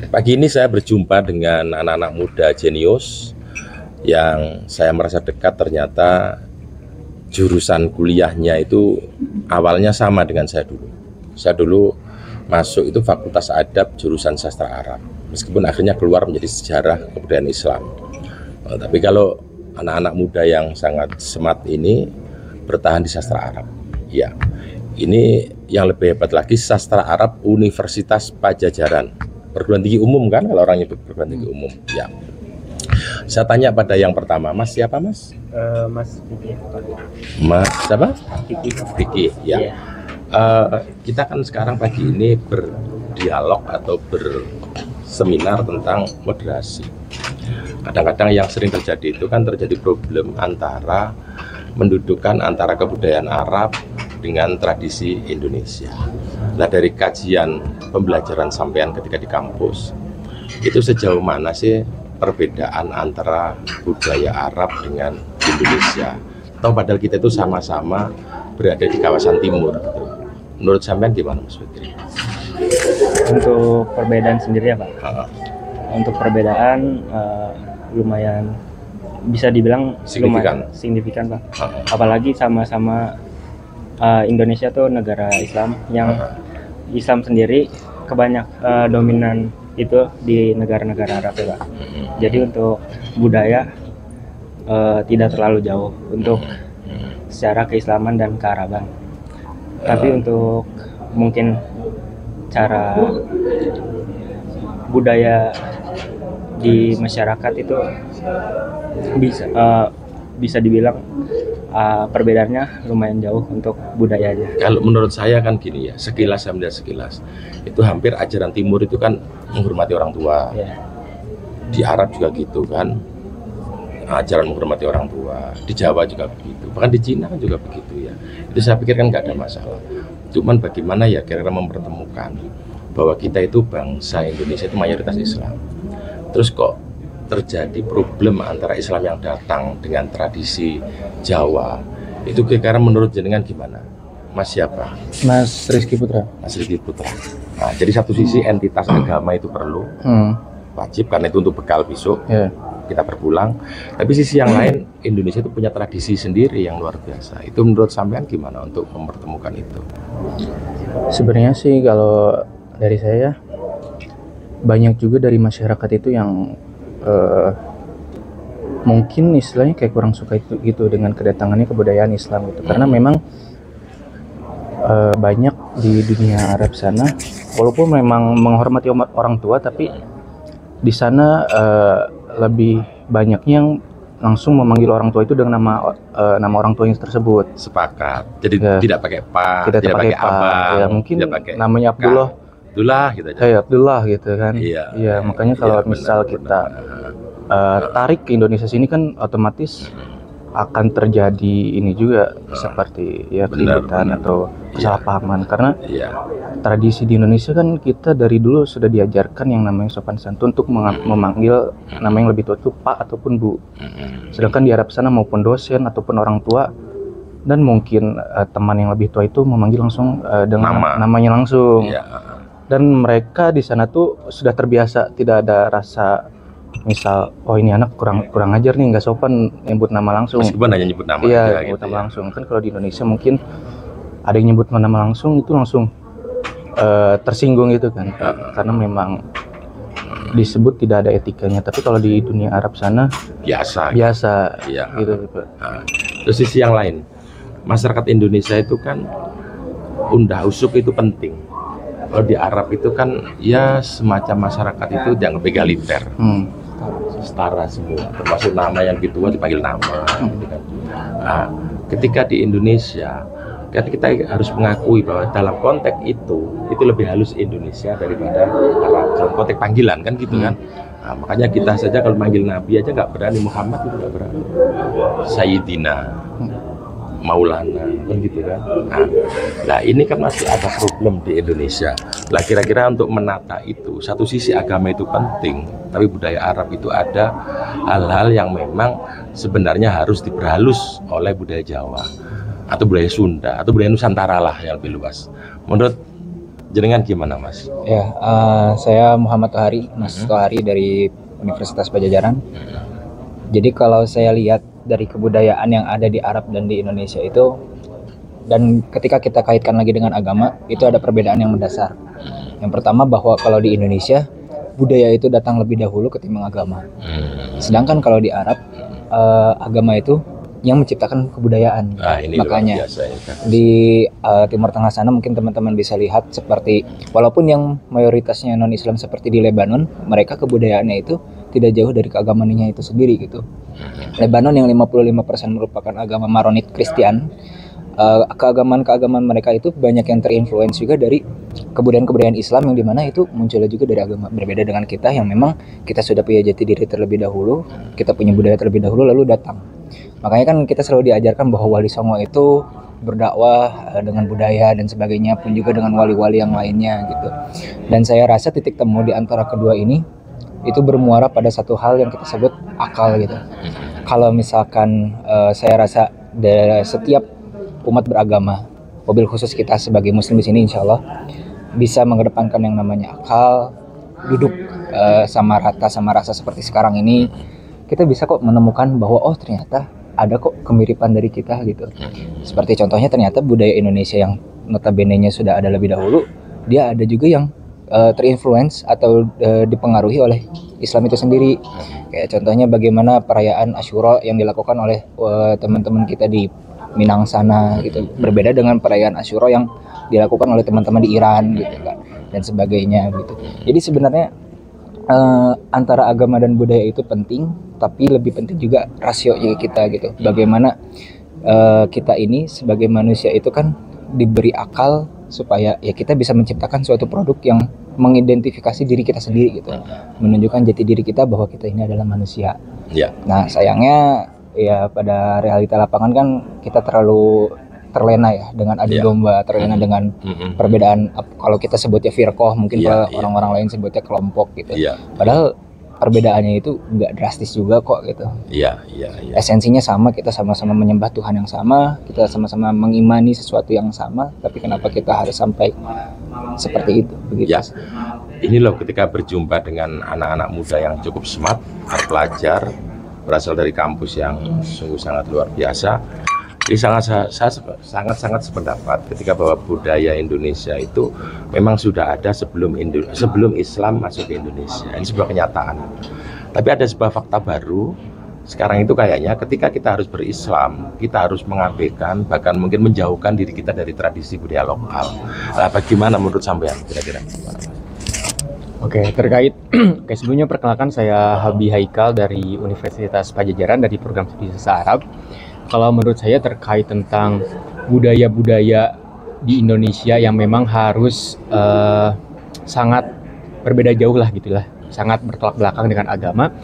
Pagi ini saya berjumpa dengan anak-anak muda jenius yang saya merasa dekat. Ternyata jurusan kuliahnya itu awalnya sama dengan saya dulu. Saya dulu masuk itu Fakultas Adab jurusan Sastra Arab, meskipun akhirnya keluar menjadi Sejarah Kebudayaan Islam. Tapi kalau anak-anak muda yang sangat smart ini bertahan di Sastra Arab, ya ini yang lebih hebat lagi, Sastra Arab Universitas Pajajaran, perguruan tinggi umum kan, kalau orangnya perguruan tinggi umum. Ya, saya tanya pada yang pertama, Mas siapa Mas? Mas Vicky. Mas siapa? Vicky. Ya. Kita kan sekarang pagi ini berdialog atau berseminar tentang moderasi. Kadang-kadang yang sering terjadi itu kan terjadi problem antara mendudukan antara kebudayaan Arab dengan tradisi Indonesia. Nah, dari kajian pembelajaran sampean ketika di kampus, itu sejauh mana sih perbedaan antara budaya Arab dengan Indonesia? Atau padahal kita itu sama-sama berada di kawasan timur gitu. Menurut sampean gimana Mas Fikri? Untuk perbedaan sendiri ya Pak? Untuk perbedaan lumayan bisa dibilang signifikan Pak. Apalagi sama-sama Indonesia tuh negara Islam yang Islam sendiri dominan itu di negara-negara Arab ya Pak. Jadi untuk budaya tidak terlalu jauh untuk secara keislaman dan kearaban. Tapi untuk mungkin cara budaya di masyarakat itu bisa dibilang perbedaannya lumayan jauh untuk budayanya. Kalau menurut saya kan gini ya, sekilas saya melihat sekilas, itu hampir ajaran timur itu kan menghormati orang tua. Di Arab juga gitu kan, ajaran menghormati orang tua. Di Jawa juga begitu, bahkan di Cina kan juga begitu ya. Itu saya pikir kan nggak ada masalah. Cuman bagaimana ya kira-kira mempertemukan bahwa kita itu bangsa Indonesia itu mayoritas Islam. Terus kok terjadi problem antara Islam yang datang dengan tradisi Jawa, itu kira-kira menurut jenengan gimana? Mas siapa? Mas Rizky Putra. Mas Rizky Putra. Nah, jadi satu sisi entitas agama itu perlu, wajib, karena itu untuk bekal besok kita berpulang. Tapi sisi yang lain, Indonesia itu punya tradisi sendiri yang luar biasa. Itu menurut sampean gimana untuk mempertemukan itu? Sebenarnya sih kalau dari saya, banyak juga dari masyarakat itu yang mungkin istilahnya kayak kurang suka itu gitu dengan kedatangannya kebudayaan Islam gitu. Karena memang banyak di dunia Arab sana, walaupun memang menghormati orang tua, tapi di sana lebih banyak yang langsung memanggil orang tua itu dengan nama orang tuanya tersebut. Sepakat. Jadi tidak pakai pak, tidak pakai abang, ya, mungkin namanya Abdullah gitu aja. Kayak Abdullah gitu kan. Iya, makanya kalau misal kita tarik ke Indonesia sini kan otomatis akan terjadi ini juga seperti ya keributan atau kesalahpahaman, karena tradisi di Indonesia kan kita dari dulu sudah diajarkan yang namanya sopan santun untuk memanggil nama yang lebih tua itu Pak ataupun Bu. Sedangkan di Arab sana maupun dosen ataupun orang tua dan mungkin teman yang lebih tua itu memanggil langsung dengan namanya langsung. Dan mereka di sana tuh sudah terbiasa, tidak ada rasa misal ini anak kurang ajar nih, nggak sopan nyebut nama langsung. Meskipun hanya nyebut nama nyebut nama langsung. Kan kalau di Indonesia mungkin ada yang nyebut nama langsung itu langsung tersinggung gitu kan. Karena memang disebut tidak ada etikanya. Tapi kalau di dunia Arab sana biasa gitu. Terus sisi yang lain, masyarakat Indonesia itu kan undah usuk itu penting. Kalau di Arab itu kan ya semacam masyarakat itu dianggap egaliter, setara semua, termasuk nama yang ditua dipanggil nama. Gitu kan. Nah, ketika di Indonesia, kan kita harus mengakui bahwa dalam konteks itu lebih halus Indonesia daripada Arab. Dalam konteks panggilan kan gitu kan. Nah, makanya kita saja kalau manggil Nabi aja nggak berani, Muhammad itu nggak berani. Sayyidina, Maulana, kan gitu kan. Nah, ini kan masih ada problem di Indonesia. Lah kira-kira untuk menata itu, satu sisi agama itu penting, tapi budaya Arab itu ada hal-hal yang memang sebenarnya harus diperhalus oleh budaya Jawa atau budaya Sunda atau budaya Nusantara lah yang lebih luas. Menurut Jenengan gimana Mas? Ya, saya Muhammad Tohari, Mas Tohari dari Universitas Pajajaran. Jadi kalau saya lihat dari kebudayaan yang ada di Arab dan di Indonesia itu, dan ketika kita kaitkan lagi dengan agama, itu ada perbedaan yang mendasar. Yang pertama bahwa kalau di Indonesia, budaya itu datang lebih dahulu ketimbang agama. Sedangkan kalau di Arab, agama itu yang menciptakan kebudayaan. Ini makanya biasa, ya. di Timur Tengah sana mungkin teman-teman bisa lihat seperti, walaupun yang mayoritasnya non-Islam seperti di Lebanon, mereka kebudayaannya itu tidak jauh dari keagamaannya itu sendiri gitu. Lebanon yang 55% merupakan agama Maronit Kristen, keagamaan mereka itu banyak yang terinfluence juga dari kebudayaan Islam, yang dimana itu munculnya juga dari agama. Berbeda dengan kita yang memang kita sudah punya jati diri terlebih dahulu, kita punya budaya terlebih dahulu lalu datang. Makanya kan kita selalu diajarkan bahwa Wali Songo itu berdakwah dengan budaya dan sebagainya, pun juga dengan wali-wali yang lainnya gitu. Dan saya rasa titik temu di antara kedua ini itu bermuara pada satu hal yang kita sebut akal gitu. Kalau misalkan saya rasa setiap umat beragama, mobil khusus kita sebagai muslim di sini insya Allah bisa mengedepankan yang namanya akal, duduk sama rasa seperti sekarang ini, kita bisa kok menemukan bahwa oh ternyata ada kok kemiripan dari kita gitu. Seperti contohnya ternyata budaya Indonesia yang notabene-nya sudah ada lebih dahulu, dia ada juga yang terinfluence atau dipengaruhi oleh Islam itu sendiri. Kayak contohnya bagaimana perayaan Asyura yang dilakukan oleh teman-teman kita di Minang sana gitu. Berbeda dengan perayaan Asyura yang dilakukan oleh teman-teman di Iran gitu kan, dan sebagainya gitu. Jadi sebenarnya antara agama dan budaya itu penting, tapi lebih penting juga rasionya kita gitu. Bagaimana kita ini sebagai manusia itu kan diberi akal supaya ya kita bisa menciptakan suatu produk yang mengidentifikasi diri kita sendiri gitu, menunjukkan jati diri kita bahwa kita ini adalah manusia. Nah sayangnya ya pada realita lapangan kan kita terlalu terlena ya dengan adu domba, terlena dengan perbedaan, kalau kita sebutnya firqoh, mungkin kalau orang-orang lain sebutnya kelompok gitu. Padahal perbedaannya itu nggak drastis juga kok gitu. Esensinya sama, kita sama-sama menyembah Tuhan yang sama, kita sama-sama mengimani sesuatu yang sama, tapi kenapa kita harus sampai seperti itu begitu. Ini loh ketika berjumpa dengan anak-anak muda yang cukup smart, terpelajar, berasal dari kampus yang sungguh sangat luar biasa. Jadi sangat sependapat ketika bahwa budaya Indonesia itu memang sudah ada sebelum Islam masuk ke Indonesia. Ini sebuah kenyataan. Tapi ada sebuah fakta baru. Sekarang itu kayaknya ketika kita harus berislam, kita harus mengabaikan, bahkan mungkin menjauhkan diri kita dari tradisi budaya lokal. Nah, bagaimana menurut sampean kira-kira? Oke, terkait sebelumnya perkenalkan, saya Habi Haikal dari Universitas Pajajaran dari program studi bahasa Arab. Kalau menurut saya terkait tentang budaya-budaya di Indonesia yang memang harus sangat berbeda jauh lah gitulah, sangat bertolak belakang dengan agama.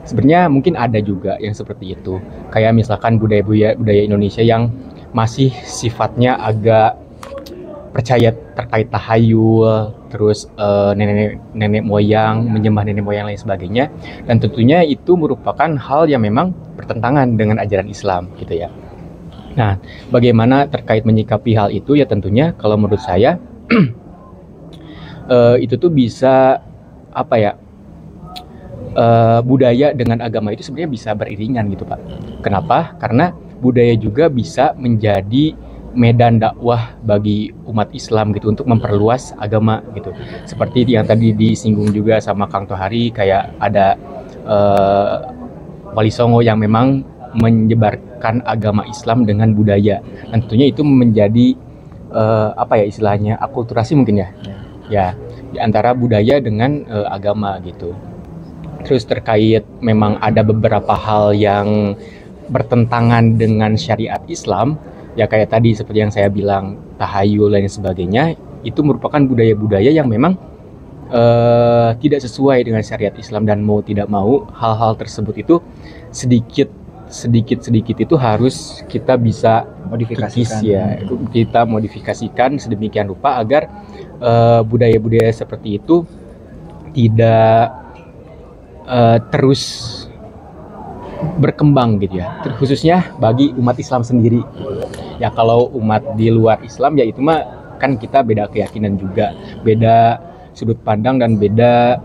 Sebenarnya mungkin ada juga yang seperti itu. Kayak misalkan budaya Indonesia yang masih sifatnya agak percaya terkait tahayul, terus nenek moyang, menyembah nenek moyang lain sebagainya, dan tentunya itu merupakan hal yang memang bertentangan dengan ajaran Islam gitu ya. Nah, bagaimana terkait menyikapi hal itu ya tentunya kalau menurut saya itu tuh bisa apa ya, budaya dengan agama itu sebenarnya bisa beriringan gitu Pak. Kenapa? Karena budaya juga bisa menjadi medan dakwah bagi umat Islam gitu untuk memperluas agama gitu. Seperti yang tadi disinggung juga sama Kang Tohari, kayak ada Wali Songo yang memang menyebarkan agama Islam dengan budaya. Dan tentunya itu menjadi apa ya istilahnya, akulturasi mungkin ya. Ya, di antara budaya dengan agama gitu. Terus terkait memang ada beberapa hal yang bertentangan dengan syariat Islam. Ya kayak tadi seperti yang saya bilang, tahayul dan sebagainya, itu merupakan budaya-budaya yang memang tidak sesuai dengan syariat Islam, dan mau tidak mau hal-hal tersebut itu sedikit itu harus kita bisa modifikasikan ya, kita modifikasikan sedemikian rupa agar budaya-budaya seperti itu tidak terus berkembang gitu ya, khususnya bagi umat Islam sendiri. Ya kalau umat di luar Islam ya itu mah kan kita beda keyakinan juga, beda sudut pandang dan beda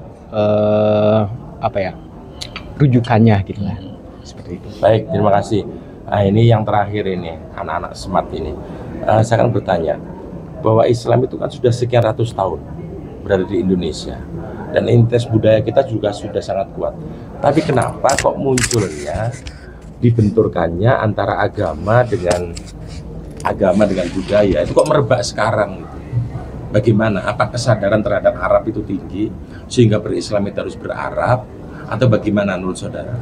rujukannya gitu lah, seperti itu. Baik, terima kasih. Nah, ini yang terakhir ini, anak-anak smart ini. Saya akan bertanya bahwa Islam itu kan sudah sekian ratus tahun berada di Indonesia dan identitas budaya kita juga sudah sangat kuat. Tapi kenapa kok munculnya dibenturkannya antara agama dengan budaya itu kok merebak sekarang gitu? Bagaimana? Apa kesadaran terhadap Arab itu tinggi sehingga berislam itu harus berarab atau bagaimana menurut saudara?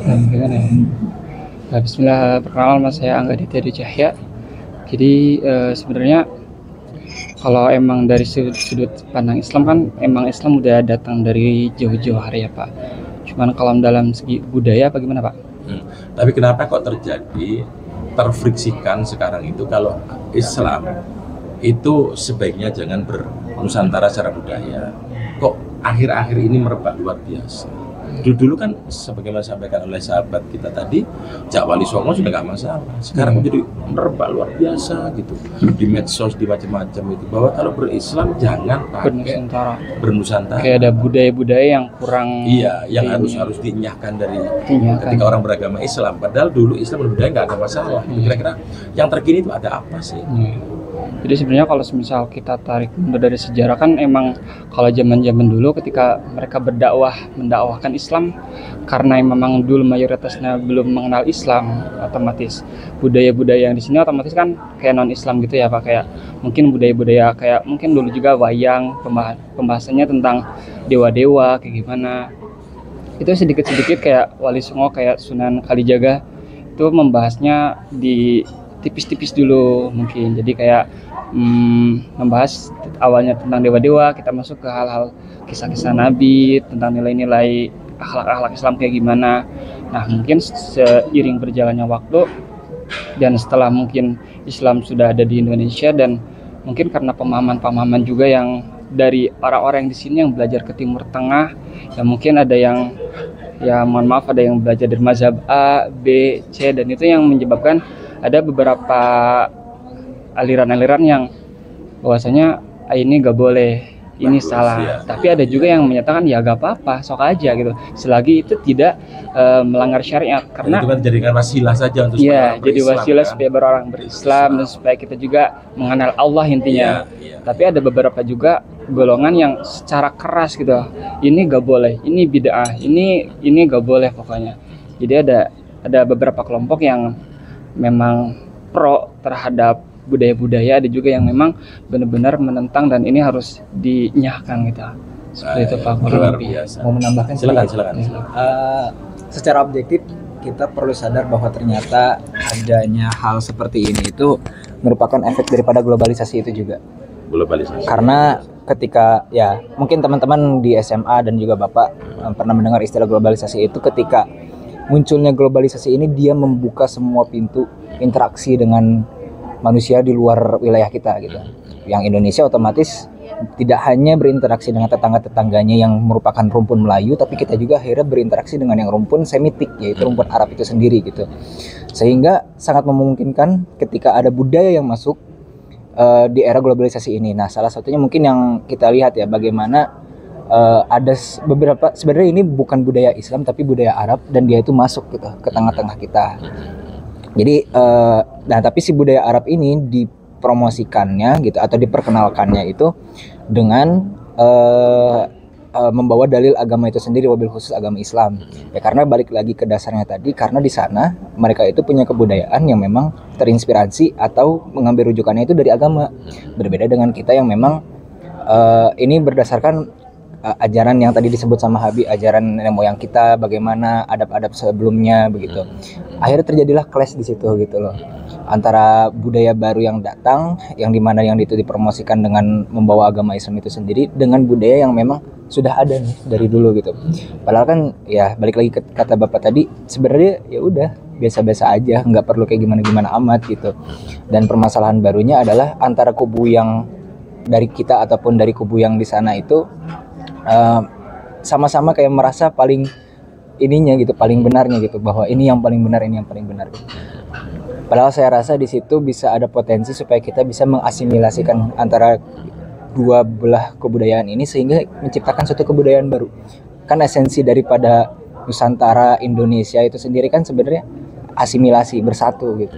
Gimana ya? Bismillah, perkenalan, mas saya Angga Ditya Dwi Cahya. Jadi sebenarnya kalau emang dari sudut pandang Islam kan emang Islam udah datang dari jauh-jauh hari ya Pak. Cuman kalau dalam segi budaya apa gimana Pak? Tapi kenapa kok terfriksikan sekarang itu kalau Islam itu sebaiknya jangan bernusantara secara budaya. Kok akhir-akhir ini merebak luar biasa? Dulu kan sebagaimana disampaikan oleh sahabat kita tadi, Jak Wali Songo sudah nggak masalah. Sekarang jadi merebak luar biasa gitu di medsos, di macam-macam itu, bahwa kalau berislam jangan pakai bernusantara. Kayak ada budaya-budaya yang kurang. Iya, yang harus dinyahkan dari ketika orang beragama Islam. Padahal dulu Islam berbudaya nggak ada masalah. Kira-kira yang terkini itu ada apa sih? Jadi sebenarnya kalau misal kita tarik mundur dari sejarah kan emang kalau zaman-zaman dulu ketika mereka mendakwahkan Islam, karena memang dulu mayoritasnya belum mengenal Islam, otomatis budaya-budaya yang di sini otomatis kan kayak non-Islam gitu ya Pak, kayak mungkin budaya-budaya kayak mungkin dulu juga wayang, pembahasannya tentang dewa-dewa kayak gimana. Itu sedikit-sedikit kayak Wali Songo, kayak Sunan Kalijaga itu membahasnya di tipis-tipis dulu mungkin. Jadi kayak membahas awalnya tentang dewa-dewa, kita masuk ke hal-hal kisah-kisah Nabi, tentang nilai-nilai akhlak-akhlak Islam kayak gimana. Nah mungkin seiring berjalannya waktu dan setelah mungkin Islam sudah ada di Indonesia, dan mungkin karena pemahaman-pemahaman juga yang dari orang-orang di sini yang belajar ke Timur Tengah, ya mungkin ada yang ada yang belajar dari mazhab A, B, C, dan itu yang menyebabkan ada beberapa aliran-aliran yang bahwasanya ini gak boleh, ini salah. Ya. Tapi ada juga yang menyatakan ya gak apa-apa, sok aja gitu, selagi itu tidak melanggar syariat. Karena itu kan dijadikan wasilah saja untuk ya, jadi wasilah kan? Supaya berorang berislam dan supaya kita juga mengenal Allah intinya. Ya. Tapi ada beberapa juga golongan yang secara keras gitu, ini gak boleh, ini bid'ah, ini gak boleh pokoknya. Jadi ada beberapa kelompok yang memang pro terhadap budaya-budaya, ada juga yang memang benar-benar menentang dan ini harus dinyahkan gitu. Seperti itu Pak. Luar biasa. Mau menambahkan? Silakan. Secara objektif kita perlu sadar bahwa ternyata adanya hal seperti ini itu merupakan efek daripada globalisasi itu juga. Globalisasi. Karena ketika ya mungkin teman-teman di SMA dan juga Bapak pernah mendengar istilah globalisasi itu, ketika munculnya globalisasi ini dia membuka semua pintu interaksi dengan manusia di luar wilayah kita gitu. Yang Indonesia otomatis tidak hanya berinteraksi dengan tetangga-tetangganya yang merupakan rumpun Melayu, tapi kita juga akhirnya berinteraksi dengan yang rumpun Semitik, yaitu rumpun Arab itu sendiri gitu. Sehingga sangat memungkinkan ketika ada budaya yang masuk di era globalisasi ini. Nah, salah satunya mungkin yang kita lihat ya, bagaimana ada beberapa, sebenarnya ini bukan budaya Islam tapi budaya Arab, dan dia itu masuk gitu ke tengah-tengah kita. Jadi nah tapi si budaya Arab ini dipromosikannya gitu atau diperkenalkannya itu dengan membawa dalil agama itu sendiri, wabil khusus agama Islam. Ya karena balik lagi ke dasarnya tadi, karena di sana mereka itu punya kebudayaan yang memang terinspirasi atau mengambil rujukannya itu dari agama. Berbeda dengan kita yang memang ini berdasarkan ajaran yang tadi disebut sama Habib, ajaran nenek moyang kita, bagaimana adab-adab sebelumnya begitu. Akhirnya terjadilah clash di situ gitu loh, antara budaya baru yang datang, yang dimana yang itu dipromosikan dengan membawa agama Islam itu sendiri, dengan budaya yang memang sudah ada nih dari dulu gitu. Padahal kan ya balik lagi ke kata Bapak tadi, sebenarnya ya udah biasa-biasa aja, nggak perlu kayak gimana-gimana amat gitu. Dan permasalahan barunya adalah antara kubu yang dari kita ataupun dari kubu yang di sana itu sama-sama kayak merasa paling ininya gitu, paling benarnya gitu, bahwa ini yang paling benar, ini yang paling benar gitu. Padahal saya rasa di situ bisa ada potensi supaya kita bisa mengasimilasikan antara dua belah kebudayaan ini sehingga menciptakan suatu kebudayaan baru. Kan esensi daripada Nusantara Indonesia itu sendiri kan sebenarnya asimilasi, bersatu gitu.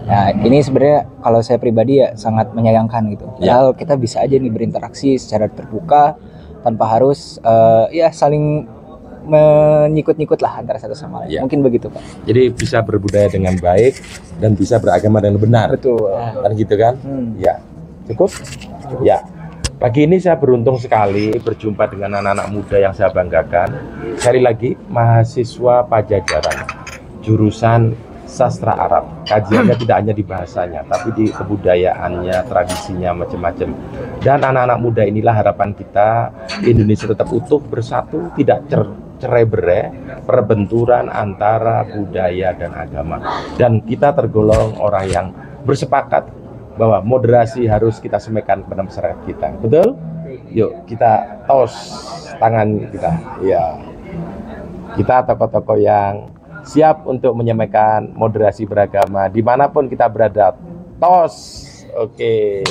Nah, ini sebenarnya kalau saya pribadi ya sangat menyayangkan gitu. Padahal kita bisa aja nih berinteraksi secara terbuka tanpa harus ya saling menyikut-nyikut lah antara satu sama lain. Mungkin begitu, Pak. Jadi bisa berbudaya dengan baik dan bisa beragama dengan benar. Betul. Kan gitu kan? Ya. Cukup? Ya. Pagi ini saya beruntung sekali berjumpa dengan anak-anak muda yang saya banggakan. Sekali lagi, mahasiswa Pajajaran, jurusan sastra Arab. Kajiannya tidak hanya di bahasanya, tapi di kebudayaannya, tradisinya, macam-macam. Dan anak-anak muda inilah harapan kita, Indonesia tetap utuh, bersatu, tidak cerai-berai, perbenturan antara budaya dan agama. Dan kita tergolong orang yang bersepakat bahwa moderasi harus kita sampaikan kepada masyarakat kita. Betul? Yuk kita tos tangan kita. Ya. Kita tokoh-tokoh yang siap untuk menyampaikan moderasi beragama dimanapun kita berada. Tos. Oke.